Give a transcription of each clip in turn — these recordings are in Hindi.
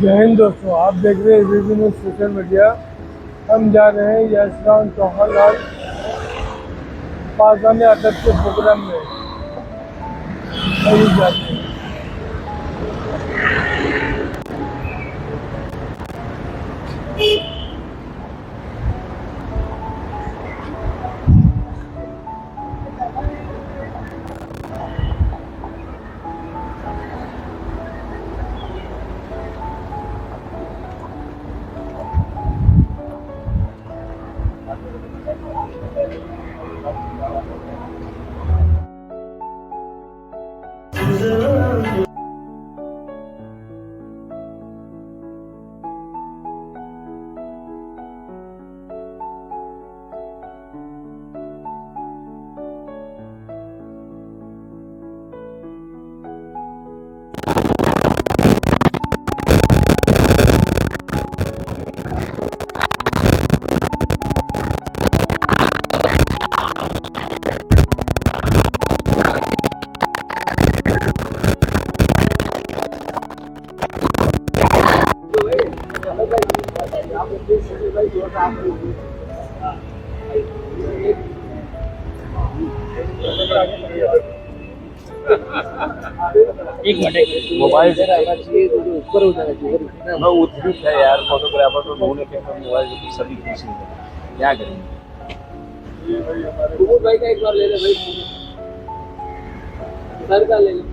जय हिंद दोस्तों, आप देख रहे हैं वीवी न्यूज़ सोशल मीडिया। हम जा रहे हैं यशराम चौहान लाल पासवान अध्यक्ष के प्रोग्राम में। वहीं जाते हैं। एक मिनट मोबाइल चाहिए तो ऊपर हो जाना चाहिए ना। वो ठीक है यार, फोटोग्राफर तो ढूंढने के मोबाइल तो सभी खुश नहीं है, क्या करेंगे। भाई का एक बार ले ले भाई, सर का ले ले।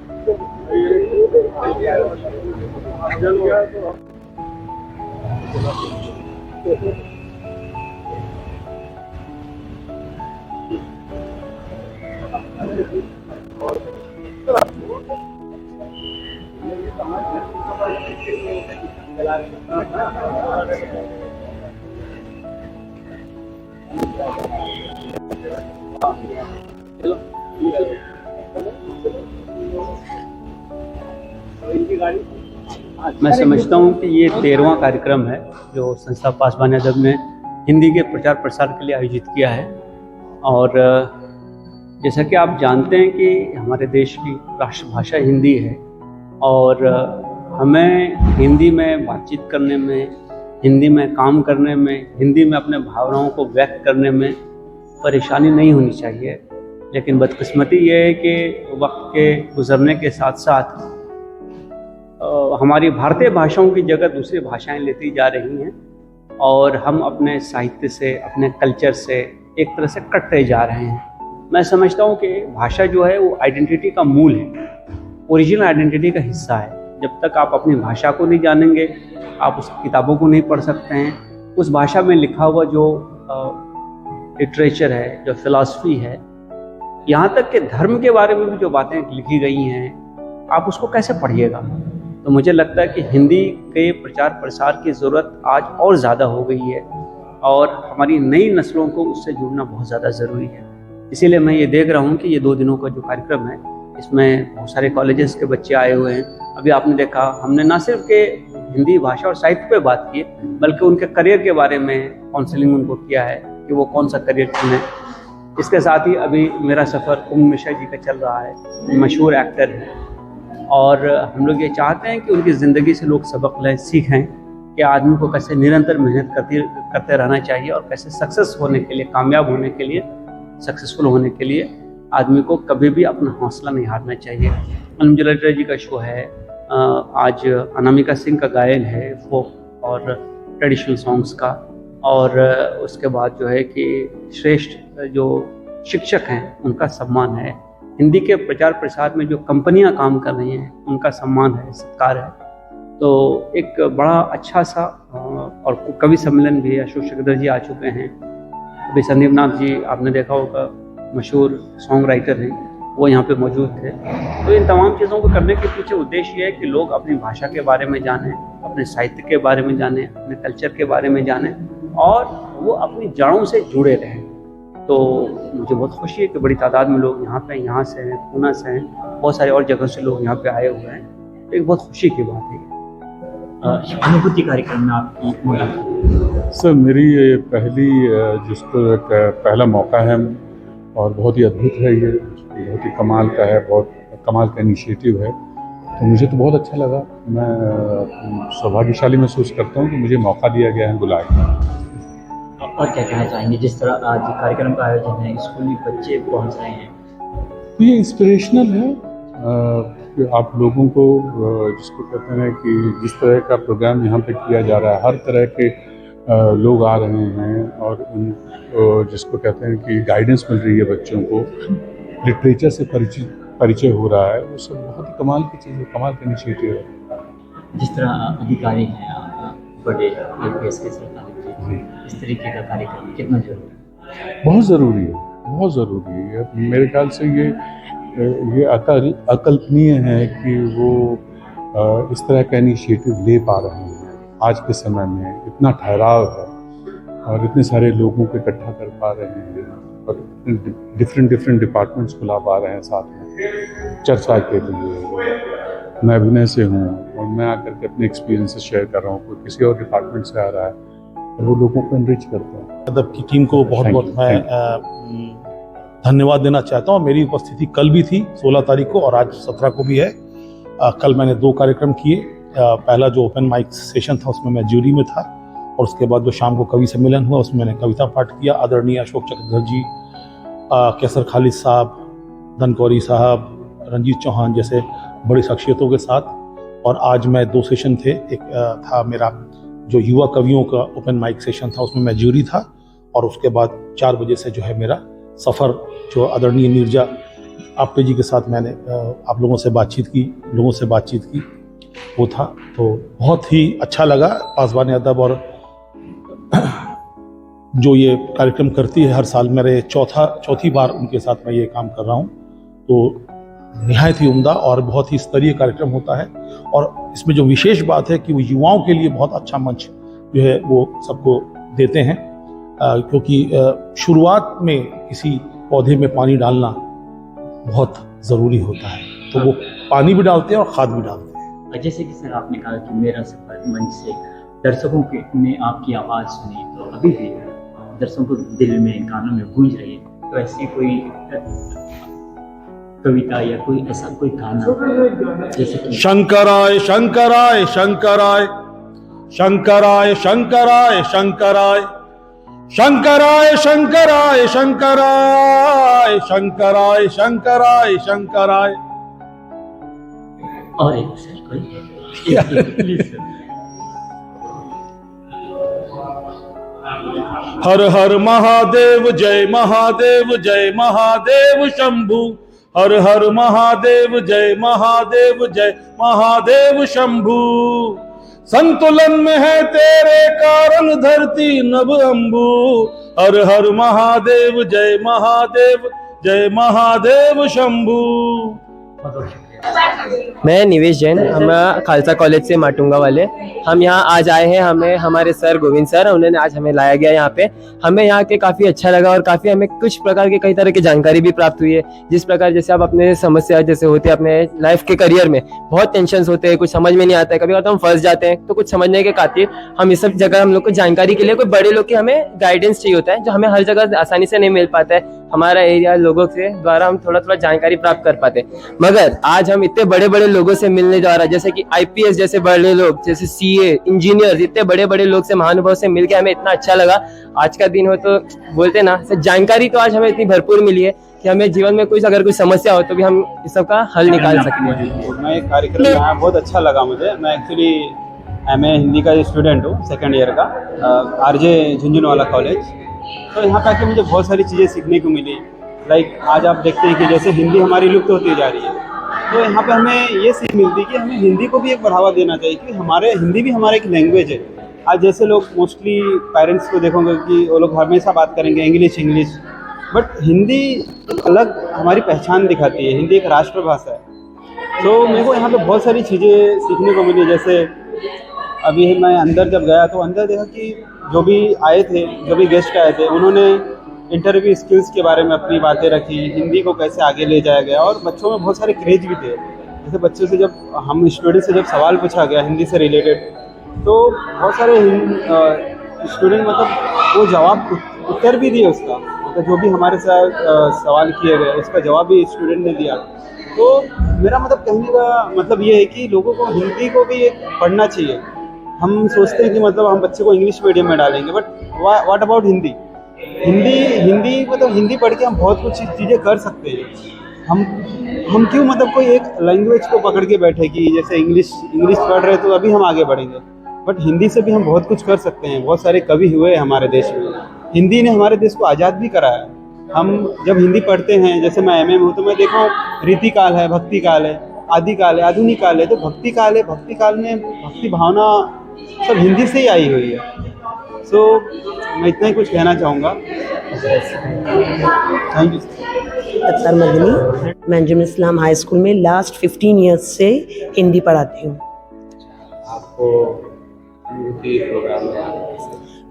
मैं समझता हूँ कि ये 13वां कार्यक्रम है जो संस्था पासवान यादव ने हिंदी के प्रचार प्रसार के लिए आयोजित किया है। और जैसा कि आप जानते हैं कि हमारे देश की राष्ट्रभाषा हिंदी है और हमें हिंदी में बातचीत करने में, हिंदी में काम करने में, हिंदी में अपने भावनाओं को व्यक्त करने में परेशानी नहीं होनी चाहिए। लेकिन बदकिस्मती ये है कि वक्त के गुजरने के साथ साथ हमारी भारतीय भाषाओं की जगह दूसरी भाषाएं लेती जा रही हैं और हम अपने साहित्य से, अपने कल्चर से एक तरह से कटते जा रहे हैं। मैं समझता हूँ कि भाषा जो है वो आइडेंटिटी का मूल है, ओरिजिनल आइडेंटिटी का हिस्सा है। जब तक आप अपनी भाषा को नहीं जानेंगे, आप उस किताबों को नहीं पढ़ सकते हैं। उस भाषा में लिखा हुआ जो लिटरेचर है, जो फिलॉसफी है, यहाँ तक कि धर्म के बारे में भी जो बातें लिखी गई हैं, आप उसको कैसे पढ़िएगा। तो मुझे लगता है कि हिंदी के प्रचार प्रसार की ज़रूरत आज और ज़्यादा हो गई है और हमारी नई नस्लों को उससे जुड़ना बहुत ज़्यादा ज़रूरी है। इसीलिए मैं ये देख रहा हूँ कि ये 2 दिनों का जो कार्यक्रम है, इसमें बहुत सारे कॉलेजेस के बच्चे आए हुए हैं। अभी आपने देखा, हमने ना सिर्फ के हिंदी भाषा और साहित्य पे बात की, बल्कि उनके करियर के बारे में काउंसलिंग उनको किया है कि वो कौन सा करियर चुने। इसके साथ ही अभी मेरा सफ़र उम्म मिश्रा जी का चल रहा है, मशहूर एक्टर हैं, और हम लोग ये चाहते हैं कि उनकी ज़िंदगी से लोग सबक लें, सीखें कि आदमी को कैसे निरंतर मेहनत करते रहना चाहिए और कैसे सक्सेस होने के लिए, कामयाब होने के लिए, सक्सेसफुल होने के लिए आदमी को कभी भी अपना हौसला नहीं हारना चाहिए। अनिल जलोटा जी का शो है, आज अनामिका सिंह का गायन है फोक और ट्रेडिशनल सॉन्ग्स का, और उसके बाद जो है कि श्रेष्ठ जो शिक्षक हैं उनका सम्मान है। हिंदी के प्रचार प्रसार में जो कंपनियां काम कर रही हैं उनका सम्मान है, सत्कार है। तो एक बड़ा अच्छा सा और कवि सम्मेलन भी, अशोक चक्रधर जी आ चुके हैं, अभी संदीप नाथ जी आपने देखा होगा, मशहूर सॉन्ग राइटर हैं, वो यहाँ पे मौजूद थे। तो इन तमाम चीज़ों को करने के पीछे उद्देश्य ये है कि लोग अपनी भाषा के बारे में जानें, अपने साहित्य के बारे में जानें, अपने कल्चर के बारे में जानें और वो अपनी जड़ों से जुड़े रहें। तो मुझे बहुत खुशी है कि बड़ी तादाद में लोग यहाँ से हैं, पूना से हैं, बहुत सारे और जगह से लोग यहाँ पे आए हुए हैं। तो एक बहुत खुशी की बात है। अनुभूति कार्यक्रम में आपकी मुलाकात? सर, मेरी ये पहला मौका है और बहुत ही अद्भुत है। ये बहुत ही कमाल का है, बहुत कमाल का इनिशिएटिव है। तो मुझे तो बहुत अच्छा लगा। मैं सौभाग्यशाली महसूस करता हूँ कि मुझे मौका दिया गया है बुलाए का। और क्या कहना चाहेंगे, जिस तरह आज कार्यक्रम का आयोजन है, स्कूली बच्चे पहुंच रहे हैं? तो ये इंस्पिरेशनल है कि आप लोगों को जिसको कहते हैं कि जिस तरह का प्रोग्राम यहाँ पे किया जा रहा है, हर तरह के लोग आ रहे हैं और उन जिसको कहते हैं कि गाइडेंस मिल रही है बच्चों को, लिटरेचर से परिचय हो रहा है, वो सब बहुत ही कमाल की चीज़ है, कमाल का इनिशिएटिव है। जिस तरह अधिकारी हैं बड़े IPS के सरकारी, इस तरीके का कार्यक्रम कितना जरूरी है? बहुत ज़रूरी है, बहुत ज़रूरी है। मेरे ख्याल से ये अकल्पनीय है कि वो इस तरह का इनिशिएटिव ले पा रहे हैं। आज के समय में इतना ठहराव है और इतने सारे लोगों को इकट्ठा कर पा रहे हैं और डिफरेंट डिपार्टमेंट्स को ला पा रहे हैं साथ में चर्चा के लिए। मैं अभिनय से हूँ और मैं आकर के अपने एक्सपीरियंसेस शेयर कर रहा हूँ, कोई किसी और डिपार्टमेंट से आ रहा है और वो लोगों को एनरिच करता है। अदब की टीम को बहुत बहुत मैं धन्यवाद देना चाहता हूँ। मेरी उपस्थिति कल भी थी 16 तारीख को और आज 17 को भी है। कल मैंने 2 कार्यक्रम किए। पहला जो ओपन माइक सेशन था उसमें मैं ज्यूरी में था और उसके बाद जो शाम को कवि सम्मेलन हुआ उसमें मैंने कविता पाठ किया। आदरणीय अशोक चक्रधर जी, कैसर खालिद साहब, धनकौरी साहब, रंजीत चौहान जैसे बड़ी शख्सियतों के साथ। और आज मैं 2 सेशन थे। एक था मेरा जो युवा कवियों का ओपन माइक सेशन था, उसमें मैं ज्यूरी था और उसके बाद 4 बजे से जो है मेरा सफ़र जो आदरणीय नीरजा आप्टे जी के साथ मैंने आप लोगों से बातचीत की वो था। तो बहुत ही अच्छा लगा। पासबान अदब और जो ये कार्यक्रम करती है हर साल, मेरे चौथी बार उनके साथ मैं ये काम कर रहा हूँ। तो निहायत ही उम्दा और बहुत ही स्तरीय कार्यक्रम होता है और इसमें जो विशेष बात है कि वो युवाओं के लिए बहुत अच्छा मंच जो है वो सबको देते हैं। क्योंकि शुरुआत में किसी पौधे में पानी डालना बहुत ज़रूरी होता है, तो वो पानी भी डालते हैं और खाद भी डालते हैं। जैसे कि सर आपने कहा कि मेरा सफर मंच से दर्शकों ने आपकी आवाज़ सुनी, तो अभी भी दर्शकों को दिल में कानों में गूंज रही है। तो ऐसी कोई कविता या कोई ऐसा कोई गाना जैसे कि शंकराय शंकराय शंकराय शंकराय शंकराय शंकराय शंकराय शंकराय शंकराय शंकराय शंकराय शंकराय। और एक सर कोई प्लीज सर। हर हर महादेव जय महादेव जय महादेव शंभु। हर हर महादेव जय महादेव जय महादेव शंभु। संतुलन में है तेरे कारण धरती नभ अंबु। हर हर महादेव जय महादेव शंभु। मैं निवेश जैन, हम खालसा कॉलेज से माटुंगा वाले। हम यहाँ आज आए हैं, हमें हमारे सर गोविंद सर उन्होंने आज हमें लाया गया यहाँ पे। हमें यहाँ के काफ़ी अच्छा लगा और काफ़ी हमें कुछ प्रकार के कई तरह की जानकारी भी प्राप्त हुई है। जिस प्रकार जैसे आप अपने समस्या जैसे होती है अपने लाइफ के करियर में, बहुत टेंशन होते हैं, कुछ समझ में नहीं आता है, कभी कभी हम फंस जाते हैं, तो कुछ समझने के खातिर हम इस सब जगह हम लोग को जानकारी के लिए कोई बड़े लोग की हमें गाइडेंस चाहिए होता है, जो हमें हर जगह आसानी से नहीं मिल पाता है। हमारा एरिया लोगों से द्वारा हम थोड़ा जानकारी प्राप्त कर पाते हैं। मगर आज हम इतने बड़े बड़े लोगों से मिलने जा रहा है, जैसे कि IPS जैसे बड़े लोग, जैसे CA, इंजीनियर, इतने बड़े बड़े लोग से, महानुभाव से मिलकर हमें इतना अच्छा लगा। आज का दिन हो तो बोलते ना, जानकारी तो आज हमें इतनी भरपूर मिली है कि हमें जीवन में अगर कोई समस्या हो तो भी हम इस सब का हल निकाल सकते हैं। मैं एक कार्यक्रम में आया, बहुत अच्छा लगा मुझे। मैं एक्चुअली MA हिंदी का स्टूडेंट हूँ, 2nd ईयर का, RJ झुंझुनवाला कॉलेज। तो यहाँ पे आके मुझे बहुत सारी चीज़ें सीखने को मिली। लाइक आज आप देखते हैं कि जैसे हिंदी हमारी लुप्त होती जा रही है, तो यहाँ पे हमें ये सीख मिलती है कि हमें हिंदी को भी एक बढ़ावा देना चाहिए, कि हमारे हिंदी भी हमारा एक लैंग्वेज है। आज जैसे लोग मोस्टली पेरेंट्स को देखोगे कि वो लोग हमेशा बात करेंगे इंग्लिश, बट हिंदी एक अलग हमारी पहचान दिखाती है। हिंदी एक राष्ट्रभाषा है। तो मेरे को यहाँ पे बहुत सारी चीज़ें सीखने को मिली। जैसे अभी मैं अंदर जब गया तो अंदर देखा कि जो भी आए थे, जो भी गेस्ट आए थे, उन्होंने इंटरव्यू स्किल्स के बारे में अपनी बातें रखी, हिंदी को कैसे आगे ले जाया गया, और बच्चों में बहुत सारे क्रेज भी थे। जैसे बच्चों से जब हम स्टूडेंट से जब सवाल पूछा गया हिंदी से रिलेटेड, तो बहुत सारे स्टूडेंट मतलब वो जवाब उत्तर भी दिए उसका, मतलब जो भी हमारे साथ सवाल किए गए उसका जवाब भी स्टूडेंट ने दिया। तो मेरा मतलब कहने का मतलब ये है कि लोगों को हिंदी को भी एक पढ़ना चाहिए। हम सोचते हैं कि मतलब हम बच्चे को इंग्लिश मीडियम में डालेंगे, but what about Hindi? Hindi मतलब हिंदी पढ़ के हम बहुत कुछ चीज़ें कर सकते हैं। हम क्यों मतलब कोई एक लैंग्वेज को पकड़ के बैठे कि जैसे इंग्लिश पढ़ रहे तो अभी हम आगे बढ़ेंगे, बट हिंदी से भी हम बहुत कुछ कर सकते हैं। बहुत सारे कवि हुए हमारे देश में, हिंदी ने हमारे देश को आज़ाद भी कराया। हम जब हिंदी पढ़ते हैं, जैसे मैं एमए में हूँ, तो मैं देखा हूँ रीति काल है, भक्ति काल है, आदि काल है, आधुनिक काल है। तो भक्ति काल में भक्ति भावना सब हिंदी से ही आई हुई है। सो मैं इतना ही कुछ कहना चाहूँगा। Thank you. अख्तर मदनी, मैं अंजुम इस्लाम हाई स्कूल में लास्ट 15 ईयर्स से हिंदी पढ़ाती हूँ।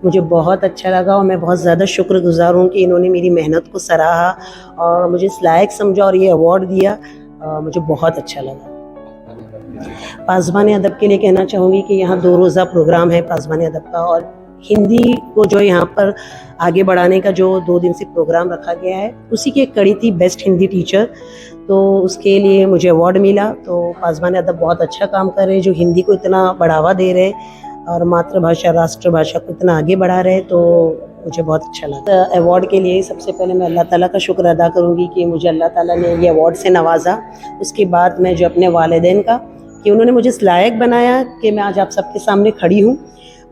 मुझे बहुत अच्छा लगा और मैं बहुत ज़्यादा शुक्रगुजार हूँ कि इन्होंने मेरी मेहनत को सराहा और मुझे इस लायक समझा और ये अवार्ड दिया। मुझे बहुत अच्छा लगा। पासबान अदब के लिए कहना चाहूँगी कि यहाँ 2 रोज़ा प्रोग्राम है पासबान अदब का, और हिंदी को जो यहाँ पर आगे बढ़ाने का जो 2 दिन से प्रोग्राम रखा गया है, उसी की एक कड़ी थी बेस्ट हिंदी टीचर। तो उसके लिए मुझे अवार्ड मिला। तो पासबान अदब बहुत अच्छा काम कर रहे हैं, जो हिंदी को इतना बढ़ावा दे रहे हैं और मातृभाषा राष्ट्रभाषा को इतना आगे बढ़ा रहे हैं। तो मुझे बहुत अच्छा लगा। अवार्ड के लिए सबसे पहले मैं अल्लाह ताला का शुक्र अदा करूँगी कि मुझे अल्लाह ताला ने ये अवार्ड से नवाजा। उसके बाद मैं जो अपने वालिदैन का, कि उन्होंने मुझे इस लायक बनाया कि मैं आज आप सबके सामने खड़ी हूँ।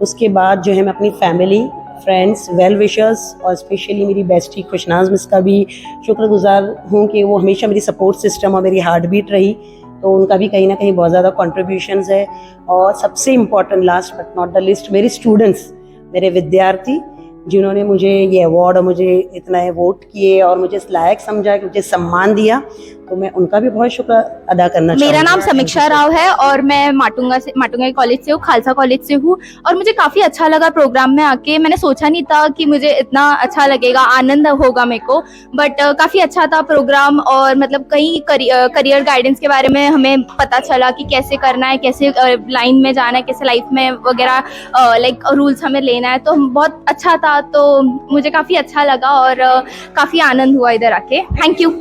उसके बाद जो है मैं अपनी फैमिली, फ्रेंड्स, वेल विशर्स और स्पेशली मेरी बेस्टी खुशनाज मिस का भी शुक्रगुजार हूँ कि वो हमेशा मेरी सपोर्ट सिस्टम और मेरी हार्ट बीट रही। तो उनका भी कहीं ना कहीं बहुत ज़्यादा कॉन्ट्रीब्यूशंस है। और सबसे important, last but not the list, मेरे स्टूडेंट्स, मेरे विद्यार्थी, जिन्होंने मुझे ये अवार्ड और मुझे इतना वोट किए और मुझे इस लायक समझा, कि मुझे सम्मान दिया, तो मैं उनका भी बहुत शुक्र अदा करना चाहूँगी। मेरा नाम समीक्षा राव है और मैं माटुंगा कॉलेज से हूँ, खालसा कॉलेज से हूँ। और मुझे काफ़ी अच्छा लगा प्रोग्राम में आके। मैंने सोचा नहीं था कि मुझे इतना अच्छा लगेगा, आनंद होगा मेरे को, बट काफ़ी अच्छा था प्रोग्राम। और मतलब कई करियर गाइडेंस के बारे में हमें पता चला कि कैसे करना है, कैसे लाइन में जाना है, कैसे लाइफ में वगैरह लाइक रूल्स हमें लेना है। तो बहुत अच्छा था। तो मुझे काफ़ी अच्छा लगा और काफ़ी आनंद हुआ इधर आके। Thank you.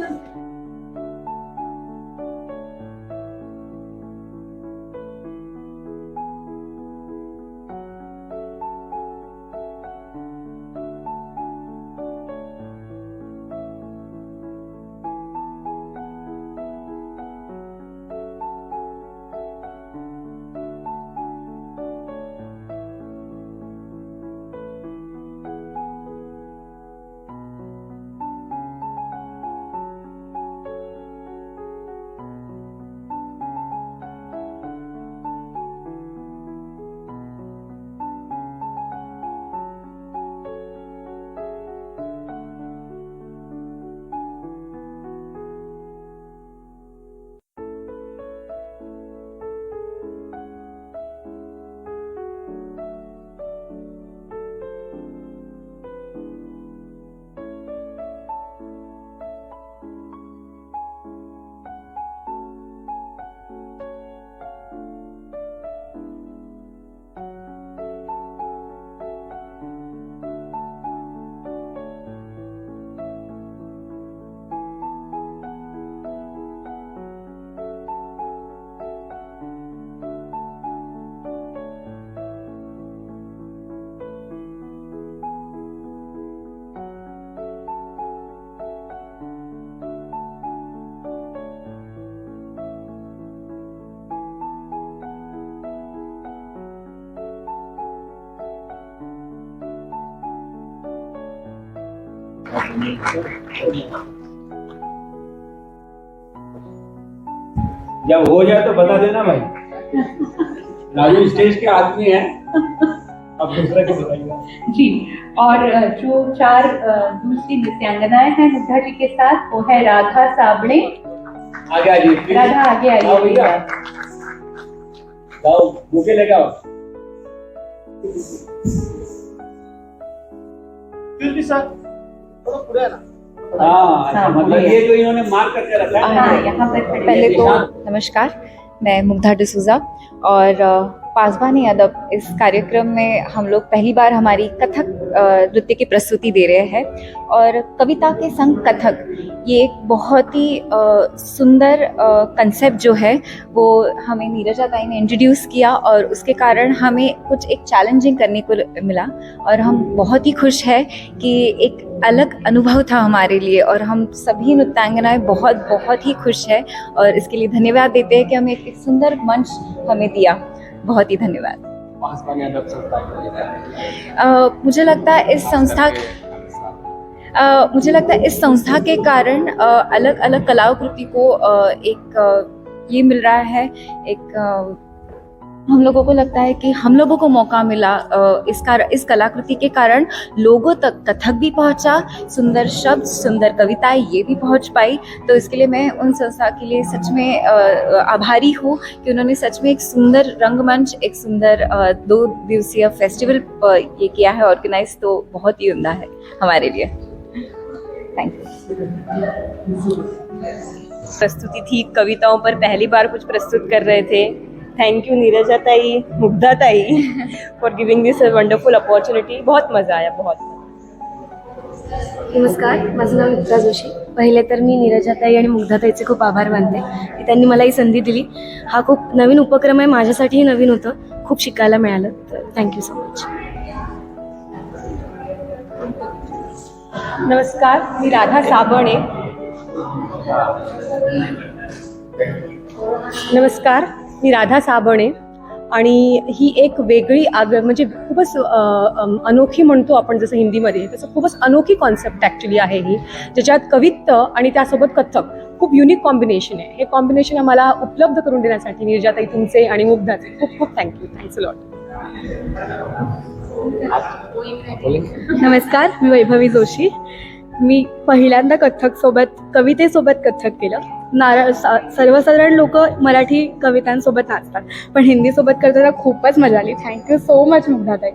जब हो जाए तो बता देना भाई। राजू स्टेज के आदमी है, अब दूसरे को बताइए जी। और जो 4 दूसरी नृत्यांगनाएं हैं मुग्धा जी के साथ, वो है राधा साबणे। आगे आइए, राधा आगे आइए भैया। जाओ बुके लेके आओ। फिर भी सर थोड़ा पूरा है ना। हाँ, मतलब ये तो इन्होंने मार करके रखा है। यहाँ पर पहले तो नमस्कार, मैं मुग्धा डिसूजा और पासबान अदब इस कार्यक्रम में हम लोग पहली बार हमारी कथक नृत्य की प्रस्तुति दे रहे हैं। और कविता के संग कथक, ये एक बहुत ही सुंदर कंसेप्ट जो है वो हमें नीरजा ताई ने इंट्रोड्यूस किया, और उसके कारण हमें कुछ एक चैलेंजिंग करने को मिला, और हम बहुत ही खुश हैं कि एक अलग अनुभव था हमारे लिए, और हम सभी नृत्यांगनाएं बहुत बहुत ही खुश है, और इसके लिए धन्यवाद देते हैं कि हमें एक सुंदर मंच हमें दिया। बहुत ही धन्यवाद। मुझे लगता है इस संस्था के कारण अलग अलग कलाकृति को एक ये मिल रहा है, एक हम लोगों को लगता है कि हम लोगों को मौका मिला इस कलाकृति के कारण लोगों तक कथक भी पहुंचा, सुंदर शब्द, सुंदर कविताएं ये भी पहुंच पाई। तो इसके लिए मैं उन संस्था के लिए सच में आभारी हूँ कि उन्होंने सच में एक सुंदर रंगमंच, एक सुंदर 2 दिवसीय फेस्टिवल ये किया है ऑर्गेनाइज, तो बहुत ही उम्दा है हमारे लिए। Thank you. प्रस्तुति थी, कविताओं पर पहली बार कुछ प्रस्तुत कर रहे थे। थैंक यू नीरजा ताई, मुग्धा ताई for giving this wonderful opportunity. बहुत मजा आया, बहुत। नमस्कार, माझं नाव मुग्धा जोशी। पहिले तर मी नीरजा ताई आणि मुग्धा ताईचे खूप आभार मानते की त्यांनी मला ही संधी दिली। हा खूप नवीन उपक्रम आहे, माझ्यासाठीही नवीन होतं, खूप शिकायला मिळालं, तर थँक्यू सो मच। नमस्कार, मी राधा साबणे। नमस्कार, मी राधा साबणे, आणि ही एक वेगळी म्हणजे खूपच अनोखी म्हणतो आपण जसं हिंदीमध्ये, तसं खूपच अनोखी कॉन्सेप्ट ॲक्च्युली आहे ही, ज्याच्यात कवित्व आणि त्यासोबत कथक खूप युनिक कॉम्बिनेशन आहे। हे कॉम्बिनेशन आम्हाला उपलब्ध करून देण्यासाठी नीरजाताई तुमचे आणि मुग्धाचे खूप खूप थँक्यू। Thanks a lot. नमस्कार, मी वैभवी जोशी। मी पहिल्यांदा कथ्थकसोबत, कवितेसोबत कथ्थक केलं। सर्वसाधारण लोक मराठी कवितांसोबत नाचतात, पण हिंदीसोबत करताना खूपच मजा आली। थँक्यू सो मच मुग्धाताई।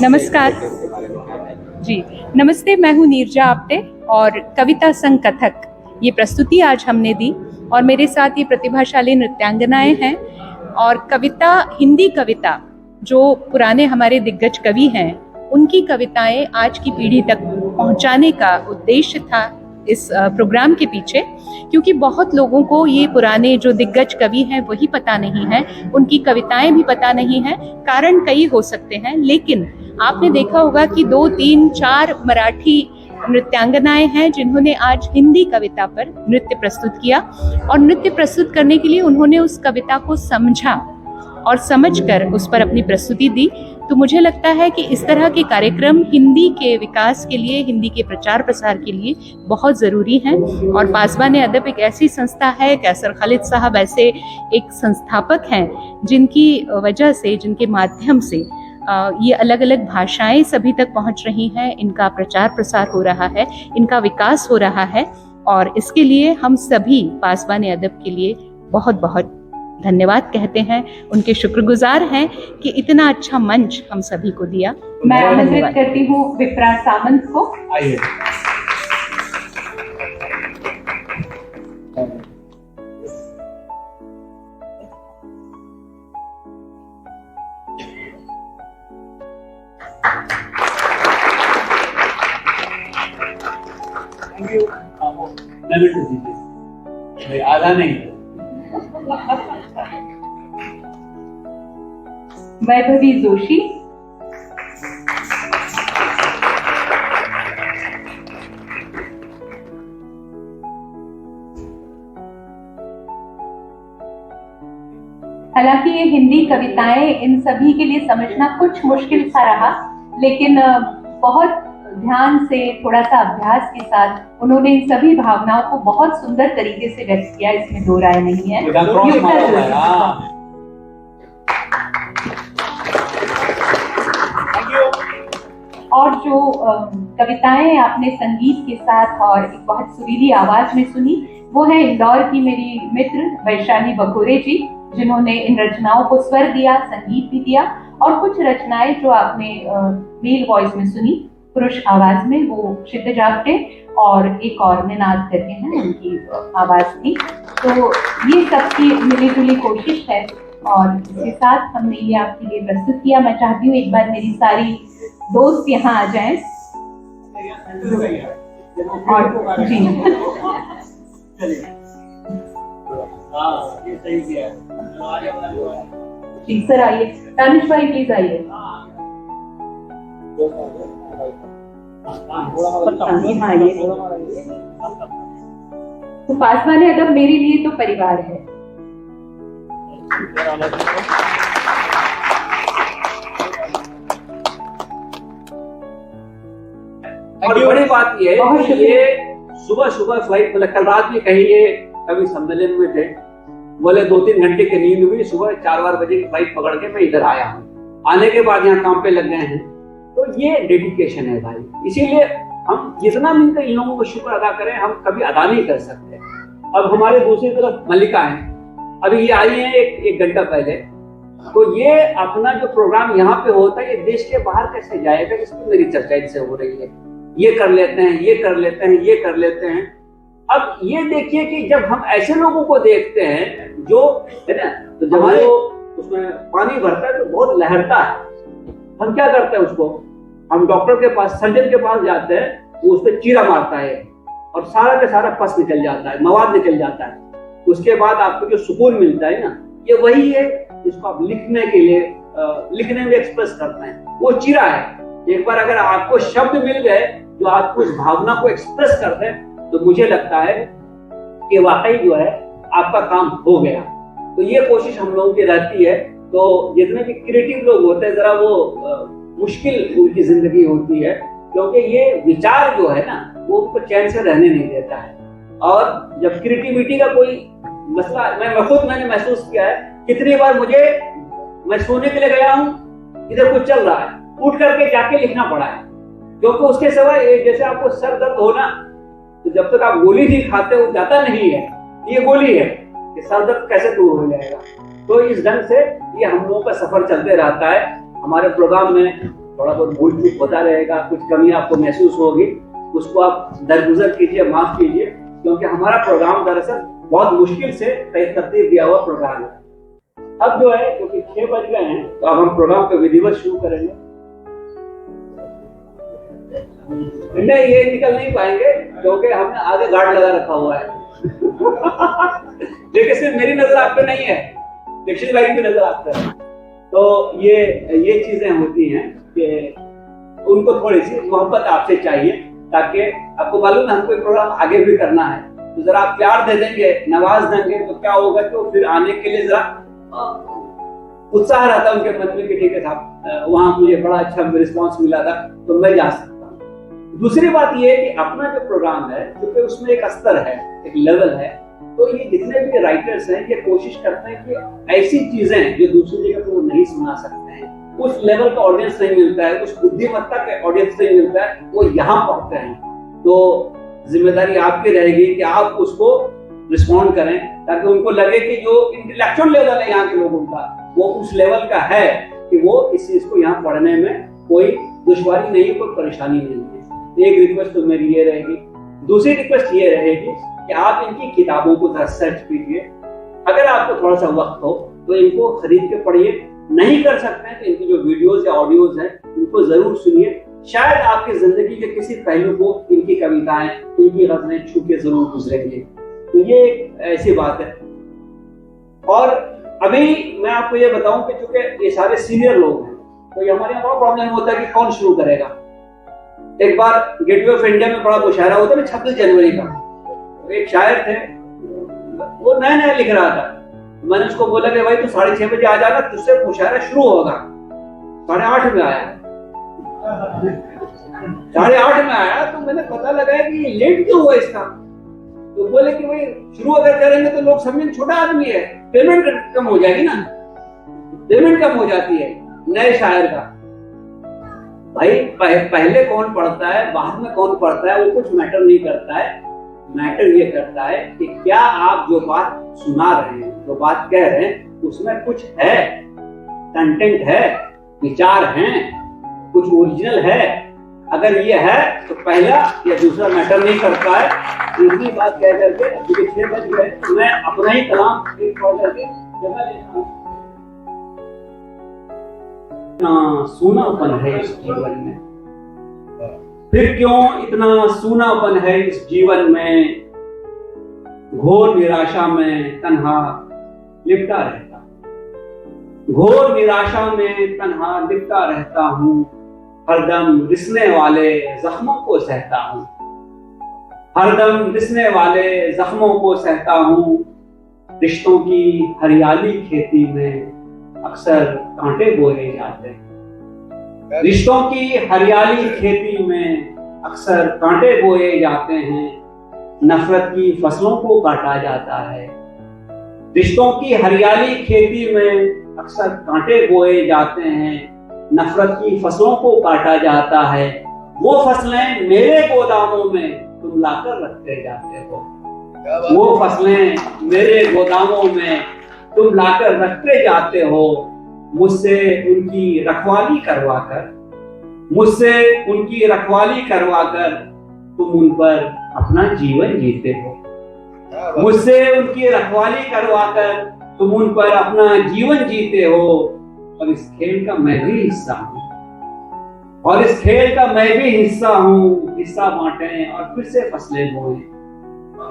नमस्कार जी, नमस्ते, मैं हूँ नीरजा आप्टे, और कविता संग कथक ये प्रस्तुति आज हमने दी, और मेरे साथ ये प्रतिभाशाली नृत्यांगनाएं हैं। और कविता, हिंदी कविता, जो पुराने हमारे दिग्गज कवि हैं, उनकी कविताएं आज की पीढ़ी तक पहुंचाने का उद्देश्य था इस प्रोग्राम के पीछे, क्योंकि बहुत लोगों को ये पुराने जो दिग्गज कवि हैं वही पता नहीं है, उनकी कविताएं भी पता नहीं हैं। कारण कई हो सकते हैं, लेकिन आपने देखा होगा कि 2, 3, 4 मराठी नृत्यांगनाएं हैं जिन्होंने आज हिंदी कविता पर नृत्य प्रस्तुत किया, और नृत्य प्रस्तुत करने के लिए उन्होंने उस कविता को समझा और समझकर उस पर अपनी प्रस्तुति दी। तो मुझे लगता है कि इस तरह के कार्यक्रम हिंदी के विकास के लिए, हिंदी के प्रचार प्रसार के लिए बहुत ज़रूरी हैं। और पासबान अदब एक ऐसी संस्था है, कैसर खालिद साहब ऐसे एक संस्थापक हैं जिनकी वजह से, जिनके माध्यम से ये अलग अलग भाषाएं सभी तक पहुंच रही हैं, इनका प्रचार प्रसार हो रहा है, इनका विकास हो रहा है, और इसके लिए हम सभी पासबान अदब के लिए बहुत बहुत धन्यवाद कहते हैं, उनके शुक्रगुजार हैं कि इतना अच्छा मंच हम सभी को दिया। मैं आमंत्रित करती हूँ विप्रा सामंत को। आइए। आधा नहीं। वैभवी जोशी। हालांकि ये हिंदी कविताएं, इन सभी के लिए समझना कुछ मुश्किल सा रहा, लेकिन बहुत ध्यान से, थोड़ा सा अभ्यास के साथ उन्होंने इन सभी भावनाओं को बहुत सुंदर तरीके से व्यक्त किया, इसमें दो राय नहीं है। और जो कविताएं आपने संगीत के साथ और एक बहुत सुरीली आवाज में सुनी, वो है इंदौर की मेरी मित्र वैशाली बखोरे जी, जिन्होंने इन रचनाओं को स्वर दिया, संगीत भी दिया, और कुछ रचनाएं जो आपने मेल वॉइस में सुनी, पुरुष आवाज में, वो क्षितिज आप्टे, और एक और निनाद करके हैं, उनकी आवाज़ थी। तो ये सबकी मिली जुली कोशिश है और इसके साथ हमने ये आपके लिए प्रस्तुत किया। मैं चाहती हूँ एक बार मेरी सारी दोस्त यहाँ आ जाएं और जी जी सर आइए, दानिश भाई प्लीज आइए। यहाँ आइए। तो पासवान अदब मेरे लिए तो परिवार है। और बड़ी बात ये है कि ये सुबह सुबह फ्लाइट, मतलब कल रात भी कहीं ये कभी सम्मेलन में थे, बोले 2-3 घंटे की नींद हुई, सुबह 4 बजे की फ्लाइट पकड़ के मैं इधर आया हूँ। आने के बाद यहाँ काम पे लग गए हैं, तो ये डेडिकेशन है भाई। इसीलिए हम जितना भी इन लोगों को शुक्र अदा करें, हम कभी अदा नहीं कर सकते। अब हमारे दूसरी तरफ मल्लिका है, अभी ये आई है एक घंटा पहले, तो ये अपना जो प्रोग्राम यहाँ पे होता है, ये देश के बाहर कैसे जाएगा, इस पर मेरी चर्चा इनसे हो रही है। ये कर लेते हैं, ये कर लेते हैं, ये कर लेते हैं। अब ये देखिए कि जब हम ऐसे लोगों को देखते हैं जो है ना, तो जब हमारे उसमें पानी भरता है तो बहुत लहरता है, हम क्या करते हैं उसको, हम डॉक्टर के पास, सर्जन के पास जाते हैं, वो उस पर चीरा मारता है और सारा का सारा पस निकल जाता है, मवाद निकल जाता है। उसके बाद आपको जो सुकून मिलता है ना, ये वही है जिसको आप लिखने के लिए लिखने में एक्सप्रेस करते हैं, वो चीरा है। एक बार अगर आपको शब्द मिल गए जो आपको उस भावना को एक्सप्रेस करते हैं, तो मुझे लगता है कि वाकई जो है आपका काम हो गया। तो ये कोशिश हम लोगों की रहती है। तो जितने भी क्रिएटिव लोग होते हैं, जरा वो मुश्किल उनकी जिंदगी होती है, क्योंकि ये विचार जो है ना, वो उनको चैन से रहने नहीं देता है। और जब क्रिएटिविटी का कोई मसला, मैंने महसूस किया है, कितनी बार मैं सोने के लिए गया हूँ, इधर कुछ चल रहा है, उठ करके जाके लिखना पड़ा है, क्योंकि उसके सिवाय जैसे आपको सर दर्द हो ना, तो जब तक आप गोली नहीं खाते वो जाता नहीं है। ये गोली है कि सर दर्द कैसे दूर हो जाएगा। तो इस ढंग से ये हम लोगों का सफर चलते रहता है। हमारे प्रोग्राम में थोड़ा बहुत भूल चूक होता रहेगा, कुछ कमी आपको महसूस होगी, उसको आप दरगुजर कीजिए, माफ कीजिए, क्योंकि हमारा प्रोग्राम दरअसल बहुत मुश्किल से तरतीब दिया हुआ प्रोग्राम है। अब जो है, क्योंकि 6 बज गए हैं, तो अब हम प्रोग्राम को विधिवत शुरू करेंगे। नहीं, ये निकल नहीं पाएंगे क्योंकि हमने आगे गार्ड लगा रखा हुआ है। लेकिन सिर्फ मेरी नजर आप पे नहीं है, दीक्षित भाई की नजर आप पे है। तो ये चीजें होती हैं कि उनको थोड़ी सी मोहब्बत आपसे चाहिए, ताकि आपको मालूम है हमको प्रोग्राम आगे भी करना है। तो जरा आप प्यार दे देंगे, नवाज देंगे, तो क्या होगा, तो फिर आने के लिए जरा उत्साह रहता है उनके मन में कि ठीक है साहब, वहां मुझे बड़ा अच्छा रिस्पॉन्स मिला था, तो मैं जा सकता हूँ। दूसरी बात ये है कि अपना जो प्रोग्राम है, क्योंकि उसमें एक स्तर है, एक लेवल है, तो ये जितने भी राइटर्स हैं, ये कोशिश करते हैं कि ऐसी चीजें जो दूसरी जगह पे वो नहीं सुना सकते हैं, उस लेवल का ऑडियंस नहीं मिलता है, उस बुद्धिमत्ता का ऑडियंस नहीं मिलता है, वो यहाँ पढ़ते हैं। तो जिम्मेदारी आपकी रहेगी कि आप उसको रिस्पॉन्ड करें, ताकि उनको लगे कि जो इंटेलेक्चुअल लेवल है यहाँ के लोगों का, वो उस लेवल का है कि वो इस चीज को यहाँ पढ़ने में कोई दुश्वारी नहीं, कोई परेशानी नहीं है। एक रिक्वेस्ट तो मेरी ये रहेगी। दूसरी रिक्वेस्ट ये रहेगी कि आप इनकी किताबों को जरा सर्च कीजिए। अगर आपको थोड़ा सा वक्त हो तो इनको खरीद के पढ़िए, नहीं कर सकते हैं तो इनकी जो वीडियोस या ऑडियोज हैं उनको जरूर सुनिए। शायद आपकी जिंदगी के किसी पहलू को इनकी कविताएं, इनकी गजलें छू के जरूर गुजरेंगे। तो ये एक ऐसी बात है। और अभी मैं आपको ये बताऊं कि चूंकि ये सारे सीनियर लोग हैं, तो ये हमारे यहाँ बड़ा प्रॉब्लम होता है कि कौन शुरू करेगा। एक बार गेटवे ऑफ इंडिया में बड़ा मुशायरा होता है ना 26 जनवरी का, एक शायर थे, वो नया नया लिख रहा था। मैंने उसको बोला कि भाई तू 6:30 बजे आ जाना, तुझसे मुशायरा शुरू होगा। 8:30 में आया, 8:30 में आया, तो मैंने पता लगाया कि ये लेट क्यों हुआ इसका। तो बोले कि भाई शुरू अगर करेंगे तो लोग समझेंगे छोटा आदमी है, पेमेंट कम हो जाएगी ना, पेमेंट कम हो जाती है नए शायर का। भाई पहले कौन पढ़ता है, बाद में कौन पढ़ता है, वो कुछ मैटर नहीं करता है। मैटर ये करता है कि क्या आप जो बात सुना रहे हैं, जो बात कह रहे हैं, उसमें कुछ है, कंटेंट है, विचार हैं, कुछ ओरिजिनल है, अगर ये है तो पहला या दूसरा मैटर नहीं करता है। दूसरी बात कह करके अभी 6 बज गए, मैं अपना ही कलाम एक पढ़ करके जगह लेता हूँ। सूनापन है इस जीवन में, फिर क्यों इतना सूनापन है इस जीवन में, घोर निराशा में तन्हा लिपटा रहता, घोर निराशा में तन्हा लिपटा रहता हूँ, हरदम रिसने वाले जख्मों को सहता हूँ, हरदम रिसने वाले जख्मों को सहता हूँ। रिश्तों की हरियाली खेती में अक्सर कांटे बोए जाते हैं, रिश्तों की हरियाली खेती में अक्सर कांटे बोए जाते हैं, नफरत की फसलों को काटा जाता है। रिश्तों की हरियाली खेती में अक्सर कांटे बोए जाते हैं, नफरत की फसलों को काटा जाता है। वो फसलें मेरे गोदामों में तुम लाकर रखते जाते हो, वो फसलें मेरे गोदामों में तुम लाकर रखते जाते हो। मुझसे उनकी रखवाली करवाकर, मुझसे उनकी रखवाली करवाकर तुम उन पर अपना जीवन जीते हो, मुझसे उनकी रखवाली करवाकर तुम उन पर अपना जीवन जीते हो। और इस खेल का मैं भी हिस्सा हूँ, और इस खेल का मैं भी हिस्सा हूँ। हिस्सा बांटें और फिर से फसलें बोएं,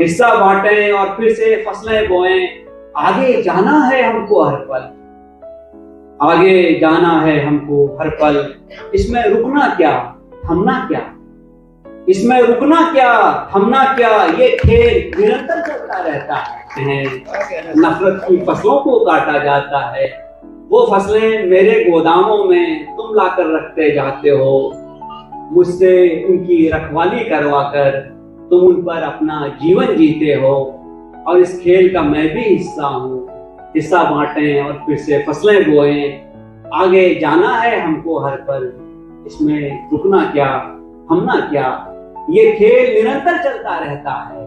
हिस्सा बांटें और फिर से फसलें बोएं। आगे जाना है हमको हर पल, आगे जाना है हमको हर पल। इसमें रुकना क्या थमना क्या, इसमें रुकना क्या थमना क्या, ये खेल निरंतर चलता रहता है। नफरत की फसलों को काटा जाता है, वो फसलें मेरे गोदामों में तुम लाकर रखते जाते हो। मुझसे उनकी रखवाली करवाकर तुम उन पर अपना जीवन जीते हो। और इस खेल का मैं भी हिस्सा हूँ। हिस्सा बांटें और फिर से फसलें बोएं। आगे जाना है हमको हर पल, इसमें रुकना क्या थमना क्या, ये खेल निरंतर चलता रहता है,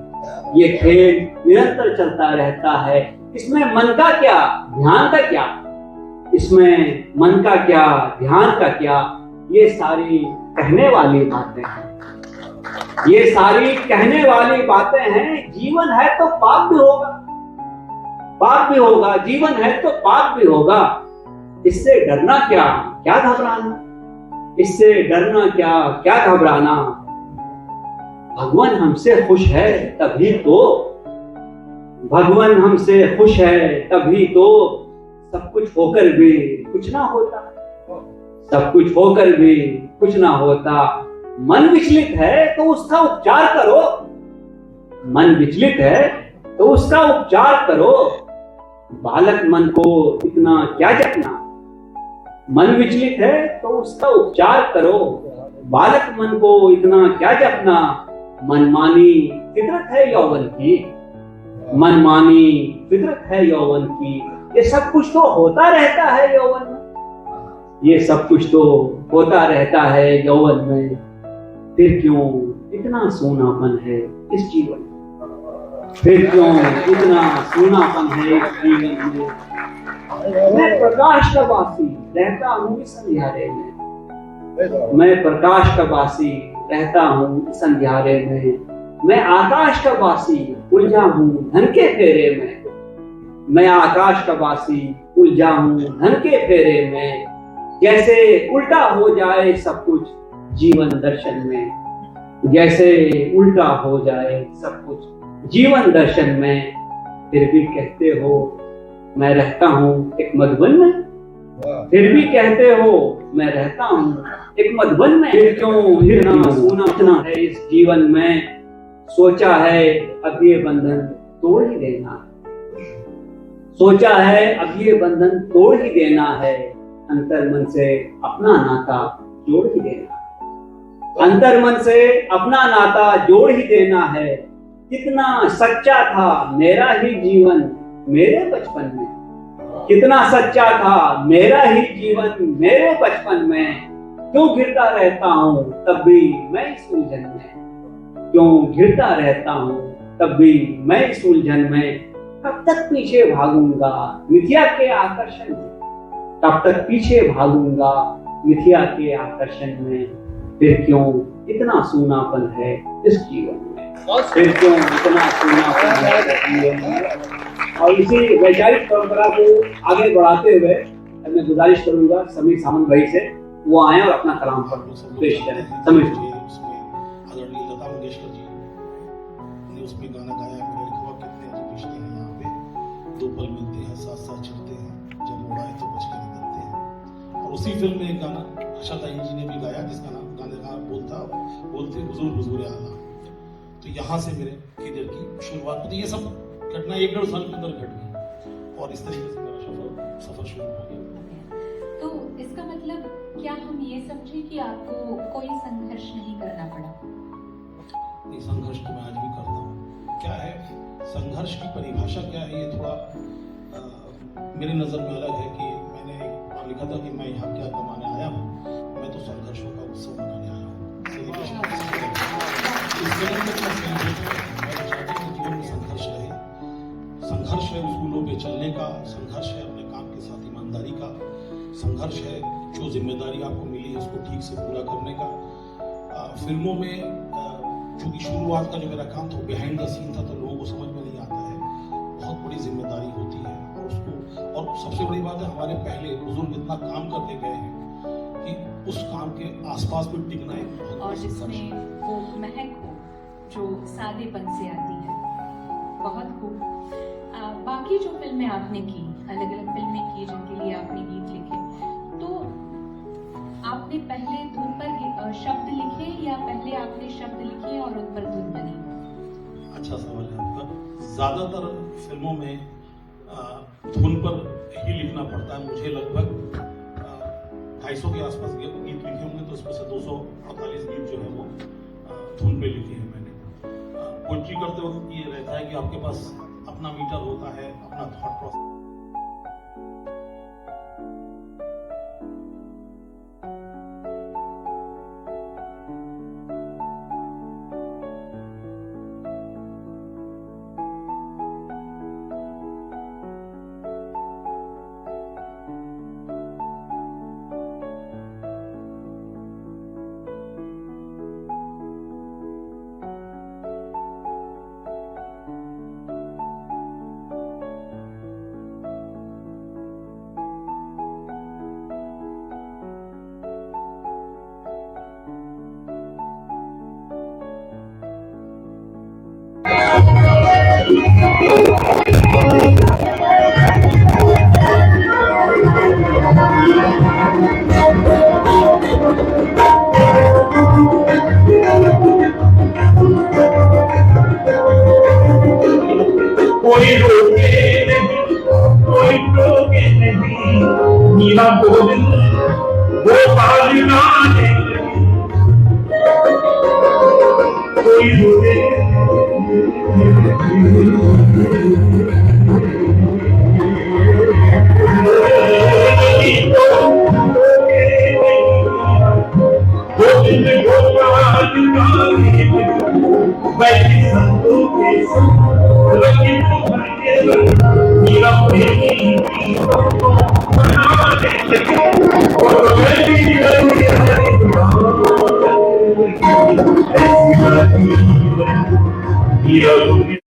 ये खेल निरंतर चलता रहता है। इसमें मन का क्या ध्यान का क्या, इसमें मन का क्या ध्यान का क्या, ये सारी कहने वाली बातें हैं, ये सारी कहने वाली बातें हैं। जीवन है तो पाप भी होगा, पाप भी होगा, जीवन है तो पाप भी होगा। इससे डरना क्या क्या घबराना, इससे डरना क्या क्या घबराना। भगवान हमसे खुश है तभी तो, भगवान हमसे खुश है तभी तो। सब कुछ होकर भी कुछ ना होता, सब कुछ होकर भी कुछ ना होता। मन विचलित है तो उसका उपचार करो, मन विचलित है तो उसका उपचार करो। बालक मन को इतना क्या जपना, मन विचलित है तो उसका उपचार करो। बालक मन को इतना क्या जपना, मनमानी फितरत है यौवन की, मनमानी फितरत है यौवन की। ये सब कुछ तो होता रहता है यौवन में, ये सब कुछ तो होता रहता है यौवन में। फिर क्यों इतना सूनापन है इस जीवन में, फिर क्यों इतना सूनापन है इस जीवन में। मैं प्रकाश का वासी रहता हूँ इस अंधियारे में, मैं प्रकाश का वासी रहता हूँ इस अंधियारे में। मैं आकाश का वासी उलझा हूँ धन के फेरे में, मैं आकाश का वासी उलझा हूँ धन के फेरे में। जैसे उल्टा हो जाए सब कुछ जीवन दर्शन में, जैसे उल्टा हो जाए सब कुछ जीवन दर्शन में। फिर भी कहते हो मैं रहता हूँ एक मधुबन में, फिर भी कहते हो मैं रहता हूँ एक मधुबन में। फिर क्यों इतना सूना है इस जीवन में, सोचा है अब ये बंधन तोड़ ही देना, सोचा है अब ये बंधन तोड़ ही देना है। अंतर मन से अपना नाता जोड़ ही देना, अंतर मन से अपना नाता जोड़ ही देना है। कितना सच्चा था मेरा ही जीवन मेरे बचपन में, कितना सच्चा था मेरा ही जीवन मेरे बचपन में। क्यों घिरता रहता हूँ तब भी मैं इस उलझन में, क्यों घिरता रहता हूँ तब भी मैं इस उलझन में। कब तक पीछे भागूंगा मिथ्या के आकर्षण में, कब तक पीछे भागूंगा मिथ्या के आकर्षण में। फिर क्यों इतना सूनापन है इस जीवन में, फिर क्यों इतना सूनापन है इस जीवन में। और इसी वैचारिक परंपरा को आगे बढ़ाते हुए मैं गुजारिश करूंगा समीर सामंत भाई से, वो आए और अपना कलाम पेश करें। समीर आदरणीय लता मंगेशकर जी ने उसमें गाना गाया, मैंने लिखा हुआ कितने अजीब रिश्ते हैं यहाँ पे, दो पल मिलते हैं साथ साथ चलते हैं, जब उड़ाए तो बच कर निकलते हैं। और उसी फिल्म में एक गाना आशा ताई जी ने भी गाया जिसका नाम गाने का बोलते हुजूर हुजूर आला। तो यहाँ से मेरे करियर की शुरुआत होती। ये सब घटना 1-1.5 साल के अंदर घट गई और इस तरीके से मेरा सफर शुरू हो गया। तो इसका मतलब क्या हम ये समझें कि आपको कोई संघर्ष नहीं करना पड़ा? नहीं, संघर्ष तो मैं आज भी करता हूँ। क्या है संघर्ष की परिभाषा क्या है, ये थोड़ा मेरी नज़र में अलग है। कि मैंने एक लिखा था कि मैं यहाँ क्या कमाने आया हूँ, मैं तो संघर्षों का उत्सव मनाने आया हूँ। जीवन में संघर्ष रहे, संघर्ष है उसूलों पे चलने का, संघर्ष है अपने काम के साथ ईमानदारी का, संघर्ष है जो जिम्मेदारी आपको मिली है उसको ठीक से पूरा करने का। फिल्मों में चूंकि शुरुआत का जो मेरा काम था बिहाइंड द सीन था, तो लोगों को समझ में नहीं आता है, बहुत बड़ी जिम्मेदारी होती है। और उसको, और सबसे बड़ी बात है हमारे पहले बुजुर्ग इतना काम करते गए हैं कि उस काम के आसपास भी टिकना है। और जिसमें वो महक हो जो सादेपन से आती है, बहुत खूब। बाकी जो फिल्में आपने की, अलग अलग फिल्में की जिनके लिए आपने गीत लिखे, तो आपने पहले धुन पर शब्द लिखे या पहले आपने शब्द लिखे और उन पर धुन बनी? अच्छा सवाल है आपका। ज्यादातर फिल्मों में धुन पर ही लिखना पड़ता है। मुझे लगभग 250 के आसपास गीत लिखे होंगे, तो उसमें से 248 गीत जो है वो धुन पे लिखे हैं मैंने। पोएट्री करते वक्त ये रहता है कि आपके पास अपना मीटर होता है, अपना थॉट प्रोसेस। कोई रोके नहीं, कोई टोके नहीं, मीरा गोविंद वो पालना है। कोई रोके गोविंद गोपाल वैसे संतों के मीरा प्रेमी मीरा